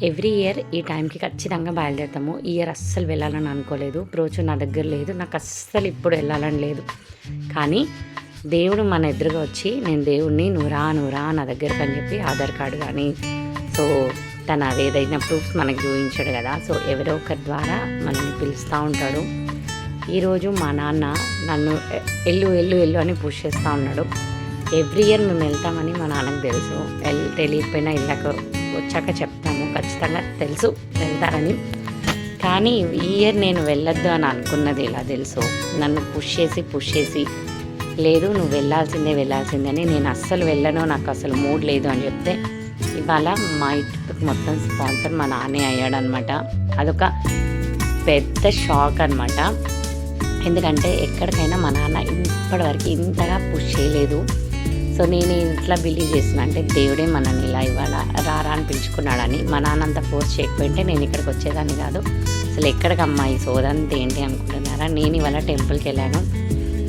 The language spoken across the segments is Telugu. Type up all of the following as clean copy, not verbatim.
ఎవ్రీ ఇయర్ ఈ టైంకి ఖచ్చితంగా బయలుదేరుతాము. ఈ ఇయర్ అస్సలు వెళ్ళాలని అనుకోలేదు. రోజు నా దగ్గర లేదు, నాకు అస్సలు ఇప్పుడు వెళ్ళాలని లేదు. కానీ దేవుడు మన ఎదురుగా వచ్చి, నేను దేవుడిని నువ్వు రా నా దగ్గరకు అని చెప్పి ఆధార్ కార్డు కానీ సో తన ఏదైనా ప్రూఫ్స్ మనకి చూపించాడు కదా. సో ఎవరో ఒకరి ద్వారా మనల్ని పిలుస్తూ ఉంటాడు. ఈరోజు మా నాన్న నన్ను ఎల్లు అని పుష్ చేస్తూ ఉన్నాడు. ఎవ్రీ ఇయర్ మేము వెళ్తామని మా నాన్నకు తెలుసు. తెలియకపోయినా ఇళ్ళకు వచ్చాక చెప్తాము, ఖచ్చితంగా తెలుసు వెళ్తారని. కానీ ఈ ఇయర్ నేను వెళ్ళొద్దు అని అనుకున్నది ఇలా తెలుసు. నన్ను పుష్ చేసి లేదు నువ్వు వెళ్ళాల్సిందే అని, నేను అస్సలు వెళ్ళను, నాకు అసలు మూడ్ లేదు అని చెప్తే ఇవాళ మా ఇంటికి మొత్తం స్పాన్సర్ మా నాన్నే అయ్యాడనమాట. అదొక పెద్ద షాక్ అనమాట. ఎందుకంటే ఎక్కడికైనా మా నాన్న ఇప్పటివరకు ఇంతగా పుష్ చేయలేదు. సో నేను ఇట్లా బిలీవ్ చేసిన అంటే దేవుడే మనల్ని ఇలా ఇవాళ రారా అని పిలుచుకున్నాడని. మా నాన్న అంత ఫోర్స్ చేయకపోయింటే నేను ఇక్కడికి వచ్చేదాన్ని కాదు. అసలు ఎక్కడికమ్మా ఈ సోదంతా ఏంటి అనుకుంటున్నారా. నేను ఇవాళ టెంపుల్కి వెళ్ళాను.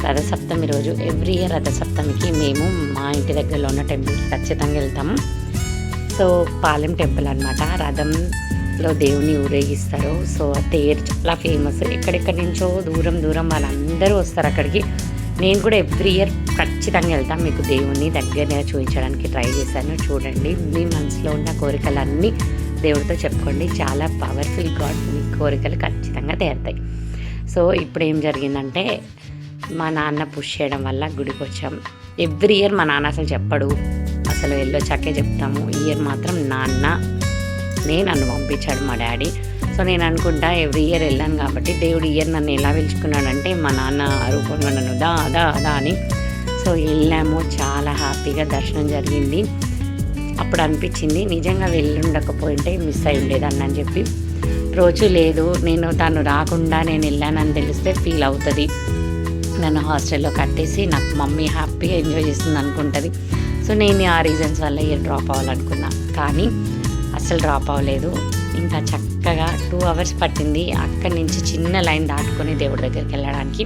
రథసప్తమి రోజు ఎవ్రీ ఇయర్ రథసప్తమికి మేము మా ఇంటి దగ్గరలో ఉన్న టెంపుల్కి ఖచ్చితంగా వెళ్తాము. సో పాలెం టెంపుల్ అనమాట. రథంలో దేవుని ఊరేగిస్తారు. సో తేరు చాలా ఫేమస్. ఎక్కడెక్కడి నుంచో దూరం వాళ్ళందరూ వస్తారు అక్కడికి. నేను కూడా ఎవ్రీ ఇయర్ ఖచ్చితంగా వెళ్తాను. మీకు దేవుని దగ్గర చూపించడానికి ట్రై చేశాను. చూడండి, మీ మనసులో ఉన్న కోరికలన్నీ దేవుడితో చెప్పుకోండి. చాలా పవర్ఫుల్ గాడ్. మీ కోరికలు ఖచ్చితంగా తీరుతాయి. సో ఇప్పుడు ఏం జరిగిందంటే మా నాన్న పుష్ చేయడం వల్ల గుడికి వచ్చాం. ఎవ్రీ ఇయర్ మా నాన్న అసలు చెప్పడు, అసలు వెళ్ళొచ్చాకే చెప్తాము. ఈ ఇయర్ మాత్రం నన్ను పంపించాడు మా డాడీ. సో నేను అనుకుంటా ఎవ్రీ ఇయర్ వెళ్ళాను కాబట్టి దేవుడు ఇయర్ నన్ను ఎలా పిలుచుకున్నాడంటే మా నాన్న రూపంగా నన్ను దా అని. సో వెళ్ళాము, చాలా హ్యాపీగా దర్శనం జరిగింది. అప్పుడు అనిపించింది నిజంగా వెళ్ళుండకపోయింటే మిస్ అయి ఉండేదాన్ని అని చెప్పి. రోజు లేదు, తను రాకుండా నేను వెళ్ళానని తెలిస్తే ఫీల్ అవుతుంది. నన్ను హాస్టల్లో కట్టేసి నాకు మమ్మీ హ్యాపీగా ఎంజాయ్ చేస్తుంది అనుకుంటుంది. సో నేను ఆ రీజన్స్ వల్ల ఇయర్ డ్రాప్ అవ్వాలనుకున్నా, కానీ అస్సలు డ్రాప్ అవ్వలేదు. ఇంకా చక్కగా 2 hours పట్టింది అక్కడి నుంచి చిన్న లైన్ దాటుకొని దేవుడి దగ్గరికి వెళ్ళడానికి.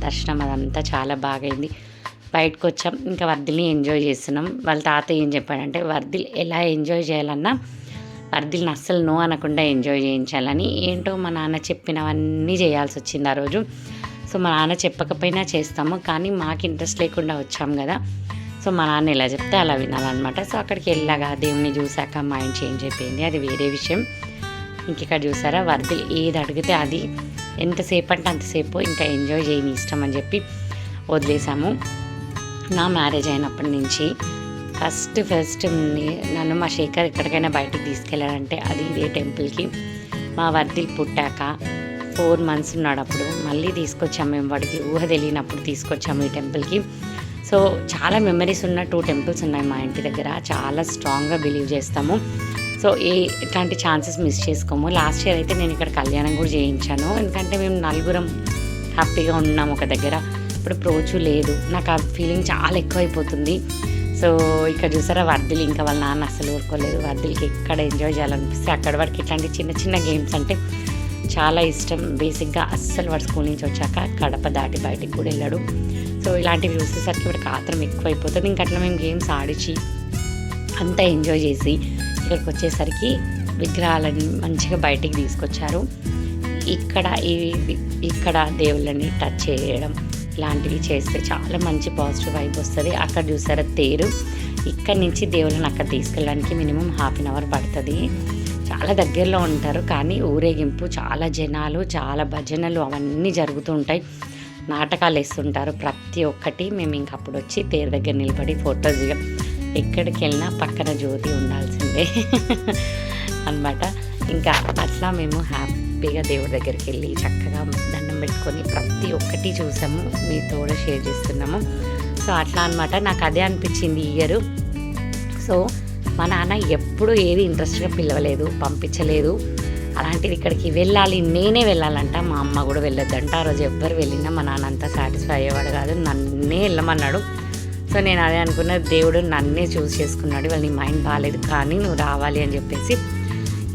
దర్శనం అదంతా చాలా బాగైంది. బయటకు వచ్చాం, ఇంకా వర్ధిల్ని ఎంజాయ్ చేస్తున్నాం. వాళ్ళ తాత ఏం చెప్పాడంటే వర్ధిల్ ఎలా ఎంజాయ్ చేయాలన్నా వర్ధిల్ని అస్సలు నో అనకుండా ఎంజాయ్ చేయించాలని. ఏంటో మా నాన్న చెప్పినవన్నీ చేయాల్సి వచ్చింది ఆ రోజు. సో మా నాన్న చెప్పకపోయినా చేస్తాము, కానీ మాకు ఇంట్రెస్ట్ లేకుండా వచ్చాం కదా. సో మా నాన్న ఎలా చెప్తే అలా వినాలన్నమాట. సో అక్కడికి వెళ్ళాగా దేవుని చూశాక మైండ్ చేంజ్ అయిపోయింది, అది వేరే విషయం. ఇంకెక్కడ చూసారా వర్ధిల్ ఏది అడిగితే అది ఎంతసేపు అంటే అంతసేపు ఇంకా ఎంజాయ్ చేయని ఇష్టం అని చెప్పి వదిలేసాము. నా మ్యారేజ్ అయినప్పటి నుంచి ఫస్ట్ నన్ను మా శేఖర్ ఎక్కడికైనా బయటికి తీసుకెళ్ళాడంటే అది ఇదే టెంపుల్కి. మా వర్ధిల్ పుట్టాక 4 months ఉన్నాడు అప్పుడు మళ్ళీ తీసుకొచ్చాము. మేము వాడికి ఊహ తెలియనప్పుడు తీసుకొచ్చాము ఈ టెంపుల్కి. సో చాలా మెమరీస్ ఉన్న 2 temples ఉన్నాయి మా ఇంటి దగ్గర. చాలా స్ట్రాంగ్గా బిలీవ్ చేస్తాము. సో ఇట్లాంటి ఛాన్సెస్ మిస్ చేసుకోము. లాస్ట్ ఇయర్ అయితే నేను ఇక్కడ కళ్యాణం కూడా చేయించాను, ఎందుకంటే మేము 4 హ్యాపీగా ఉన్నాము ఒక దగ్గర. ఇప్పుడు ప్రోచు లేదు, నాకు ఆ ఫీలింగ్ చాలా ఎక్కువైపోతుంది. సో ఇక్కడ చూసారా వర్ధిల్ ఇంకా వాళ్ళ నాన్న అసలు ఊరుకోలేదు. వర్ధిల్కి ఎక్కడ ఎంజాయ్ చేయాలనిపిస్తే అక్కడ వాడికి ఇట్లాంటి చిన్న గేమ్స్ అంటే చాలా ఇష్టం. బేసిక్గా అస్సలు వాడు స్కూల్ నుంచి వచ్చాక కడప దాటి బయటికి కూడా వెళ్ళాడు. సో ఇలాంటివి చూసేసరికి వాడికి ఆత్రం ఎక్కువైపోతుంది. ఇంక అట్లా మేము గేమ్స్ ఆడిచి అంతా ఎంజాయ్ చేసి ఇక్కడికి వచ్చేసరికి విగ్రహాలని మంచిగా బయటికి తీసుకొచ్చారు. ఇక్కడ దేవుళ్ళని టచ్ చేయడం ఇలాంటివి చేస్తే చాలా మంచి పాజిటివ్ వైబ్ వస్తుంది. అక్కడ చూసారా తేరు, ఇక్కడి నుంచి దేవుళ్ళని అక్కడ తీసుకెళ్ళడానికి మినిమం 1/2 hour పడుతుంది. చాలా దగ్గరలో ఉంటారు, కానీ ఊరేగింపు చాలా జనాలు, చాలా భజనలు అవన్నీ జరుగుతూ ఉంటాయి. నాటకాలు వేస్తుంటారు ప్రతి ఒక్కటి. మేము ఇంక అప్పుడు వచ్చి తేరు దగ్గర నిలబడి ఫొటోస్ ఎక్కడికి వెళ్ళినా పక్కన జ్యోతి ఉండాల్సిందే అన్నమాట. ఇంకా అట్లా మేము హ్యాపీగా దేవుడి దగ్గరికి వెళ్ళి చక్కగా దండం పెట్టుకొని ప్రతి ఒక్కటి చూసాము, మీతో కూడా షేర్ చేస్తున్నాము. సో అట్లా అనమాట. నాకు అదే అనిపించింది ఈ ఇయర్. సో మా నాన్న ఎప్పుడు ఏది ఇంట్రెస్ట్గా పిలవలేదు, పంపించలేదు. అలాంటిది ఇక్కడికి వెళ్ళాలి, నేనే వెళ్ళాలంట. మా అమ్మ కూడా వెళ్ళొద్దంట. ఆ రోజు ఎవ్వరు వెళ్ళినా మా నాన్న అంతా సాటిస్ఫై అయ్యేవాడు కాదు, నన్నే వెళ్ళమన్నాడు. సో నేను అదే అనుకున్న, దేవుడు నన్నే చూస్ చేసుకున్నాడు. వాళ్ళ నీ మైండ్ బాగాలేదు కానీ నువ్వు రావాలి అని చెప్పేసి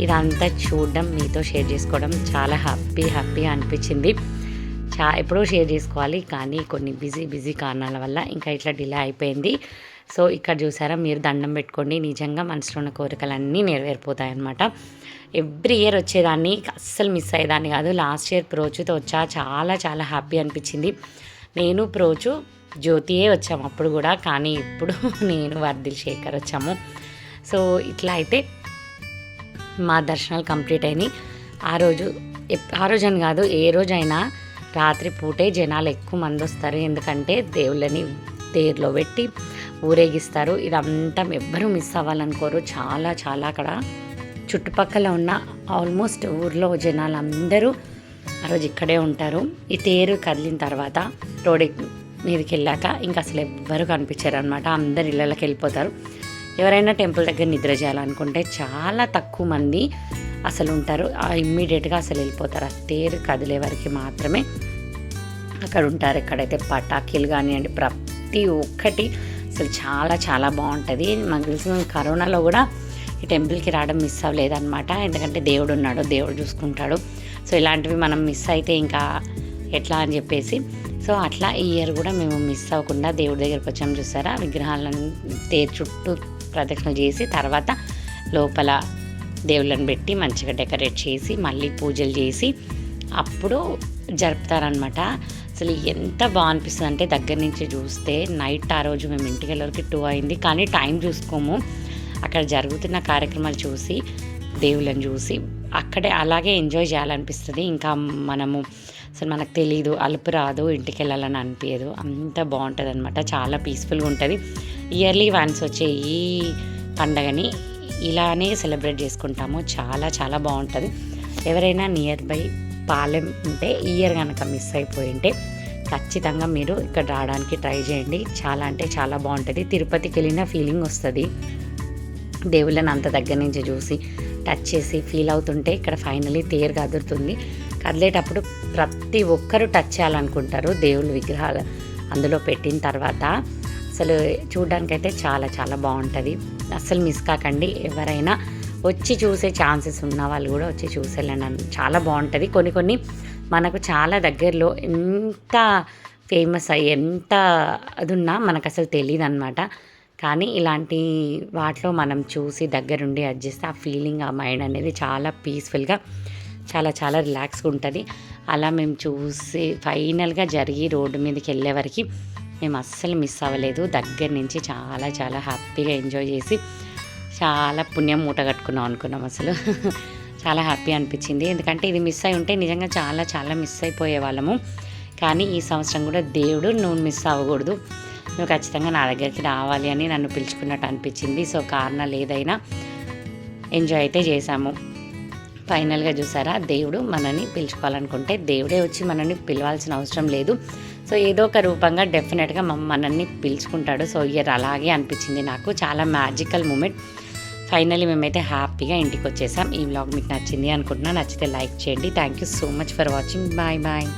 ఇదంతా చూడడం, మీతో షేర్ చేసుకోవడం చాలా హ్యాపీగా అనిపించింది. ఎప్పుడో షేర్ చేసుకోవాలి, కానీ కొన్ని బిజీ కారణాల వల్ల ఇంకా ఇట్లా డిలే అయిపోయింది. సో ఇక్కడ చూసారా, మీరు దండం పెట్టుకోండి, నిజంగా మనసులో ఉన్న కోరికలన్నీ నెరవేరిపోతాయి అన్నమాట. ఎవ్రీ ఇయర్ వచ్చేదాన్ని, అస్సలు మిస్ అయ్యేదాన్ని కాదు. లాస్ట్ ఇయర్ ప్రోచుతో వచ్చా, చాలా చాలా హ్యాపీ అనిపించింది. నేను ప్రోచు జ్యోతియే వచ్చాము అప్పుడు కూడా, కానీ ఇప్పుడు నేను వర్ధిల్ శేఖర్ వచ్చాము. సో ఇట్లా అయితే మా దర్శనాలు కంప్లీట్ అయినాయి. ఆ రోజు అని కాదు, ఏ రోజైనా రాత్రి పూటే జనాలు ఎక్కువ మంది వస్తారు, ఎందుకంటే దేవుళ్ళని తేరులో పెట్టి ఊరేగిస్తారు. ఇదంతా ఎవ్వరూ మిస్ అవ్వాలనుకోరు. చాలా చాలా అక్కడ చుట్టుపక్కల ఉన్న ఆల్మోస్ట్ ఊర్లో జనాలు అందరూ ఆ రోజు ఇక్కడే ఉంటారు. ఈ తేరు కదిలిన తర్వాత రోడ్ మీదకి వెళ్ళాక ఇంకా అసలు ఎవ్వరూ కనిపించారు అనమాట. అందరు ఇళ్ళకి వెళ్ళిపోతారు. ఎవరైనా టెంపుల్ దగ్గర నిద్ర చేయాలనుకుంటే చాలా తక్కువ మంది అసలు ఉంటారు. ఇమ్మీడియట్గా అసలు వెళ్ళిపోతారు. ఆ తేరు కదిలే వరకు మాత్రమే అక్కడ ఉంటారు. ఎక్కడైతే పటాకీలు కానివ్వండి, ప్రతి ఒక్కటి అసలు చాలా చాలా బాగుంటుంది. మాకు తెలిసిన కరోనాలో కూడా ఈ టెంపుల్కి రావడం మిస్ అవ్వలేదన్నమాట, ఎందుకంటే దేవుడు ఉన్నాడు, దేవుడు చూసుకుంటాడు. సో ఇలాంటివి మనం మిస్ అయితే ఇంకా ఎట్లా అని చెప్పేసి, సో అట్లా ఈ ఇయర్ కూడా మేము మిస్ అవ్వకుండా దేవుడి దగ్గరికి వచ్చాము. చూసారా, విగ్రహాలను తేరు చుట్టూ ప్రదక్షిణ చేసి తర్వాత లోపల దేవుళ్ళని పెట్టి మంచిగా డెకరేట్ చేసి మళ్ళీ పూజలు చేసి అప్పుడు జరుపుతారనమాట. అసలు ఎంత బాగా అనిపిస్తుంది అంటే దగ్గర నుంచి చూస్తే. నైట్ ఆ రోజు మేము ఇంటికి వెళ్ళరికి 2 అయింది, కానీ టైం చూసుకోము. అక్కడ జరుగుతున్న కార్యక్రమాలు చూసి, దేవుళ్ళని చూసి అక్కడే అలాగే ఎంజాయ్ చేయాలనిపిస్తుంది. ఇంకా అసలు మనకు తెలీదు, అలుపు రాదు, ఇంటికి వెళ్ళాలని అనిపించదు. అంత బాగుంటుంది అనమాట, చాలా పీస్ఫుల్గా ఉంటుంది. ఇయర్లీ వన్స్ వచ్చే ఈ పండగని ఇలానే సెలబ్రేట్ చేసుకుంటాము. చాలా చాలా బాగుంటుంది. ఎవరైనా నియర్ బై పాలెం ఉంటే ఈ ఇయర్ కనుక మిస్ అయిపోయి ఉంటే ఖచ్చితంగా మీరు ఇక్కడ రావడానికి ట్రై చేయండి. చాలా అంటే చాలా బాగుంటుంది. తిరుపతికి వెళ్ళిన ఫీలింగ్ వస్తుంది. దేవుళ్ళని అంత దగ్గర నుంచి చూసి టచ్ చేసి ఫీల్ అవుతుంటే ఇక్కడ ఫైనలీ తేరు కదురుతుంది. కదిలేటప్పుడు ప్రతి ఒక్కరూ టచ్ చేయాలనుకుంటారు దేవుళ్ళ విగ్రహాలు అందులో పెట్టిన తర్వాత. అసలు చూడడానికైతే చాలా చాలా బాగుంటుంది. అస్సలు మిస్ కాకండి. ఎవరైనా వచ్చి చూసే ఛాన్సెస్ ఉన్న వాళ్ళు కూడా వచ్చి చూసేళ్ళండి, చాలా బాగుంటుంది. కొన్ని మనకు చాలా దగ్గరలో ఎంత ఫేమస్ అయ్యి ఎంత అది ఉన్నా మనకు అసలు తెలియదు అనమాట. కానీ ఇలాంటి వాటిలో మనం చూసి దగ్గరుండి అడ్జస్ట్ ఆ ఫీలింగ్, ఆ మైండ్ అనేది చాలా పీస్ఫుల్గా చాలా చాలా రిలాక్స్గా ఉంటుంది. అలా మేము చూసి ఫైనల్గా జరిగి రోడ్డు మీదకి వెళ్ళే వరకు మేము అస్సలు మిస్ అవ్వలేదు. దగ్గర నుంచి చాలా చాలా హ్యాపీగా ఎంజాయ్ చేసి చాలా పుణ్యం మూట కట్టుకున్నాం అనుకున్నాం. అసలు చాలా హ్యాపీ అనిపించింది. ఎందుకంటే ఇది మిస్ అయి ఉంటే నిజంగా చాలా చాలా మిస్ అయిపోయే వాళ్ళము. కానీ ఈ సంవత్సరం కూడా దేవుడు నువ్వు మిస్ అవ్వకూడదు, నువ్వు ఖచ్చితంగా నా దగ్గరికి రావాలి అని నన్ను పిలుచుకున్నట్టు అనిపించింది. సో కారణాలు ఏదైనా ఎంజాయ్ అయితే చేశాము. ఫైనల్గా చూసారా, దేవుడు మనని పిలుచుకోవాలనుకుంటే దేవుడే వచ్చి మనల్ని పిలవాల్సిన అవసరం లేదు. సో ఏదో ఒక రూపంగా డెఫినెట్గా మనల్ని పిలుచుకుంటాడు. సో ఇయర్ అలాగే అనిపించింది నాకు. చాలా మ్యాజికల్ మూమెంట్. ఫైనల్లీ మేమైతే హ్యాపీగా ఇంటికి వచ్చేసాం. ఈ వ్లాగ్ మీకు నచ్చింది అనుకుంటున్నా. నచ్చితే లైక్ చేయండి. Thank you so much for watching. Bye bye.